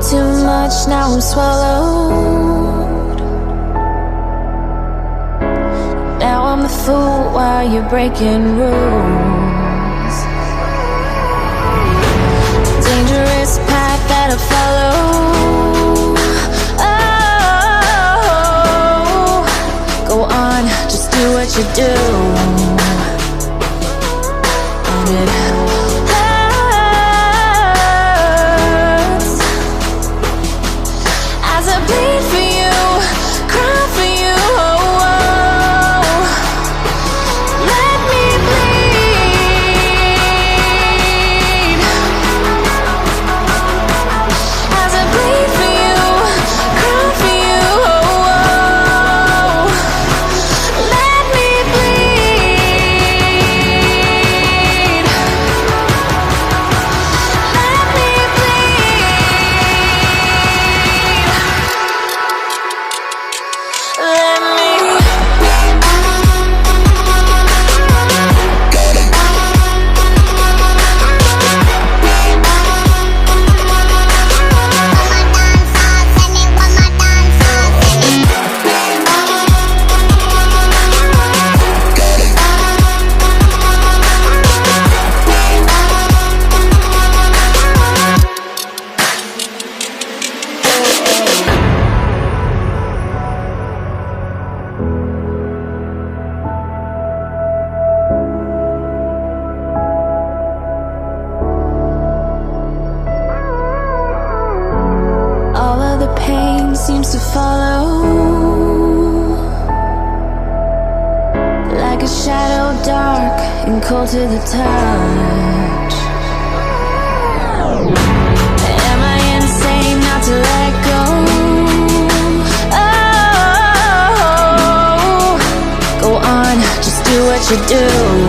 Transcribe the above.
too much, now I'm swallowed. Now I'm the fool while you're breaking rules. Dangerous path that I follow. Oh, go on, just do what you do. And it hurts as I bleed for you, cry for you. Oh, oh. Let me bleed as I bleed for you, cry for you. Oh, oh. Let me bleed. Let me bleed. Let me. All of the pain seems to follow, like a shadow dark and cold to the touch. Am I insane not to let go? Oh, go on, just do what you do.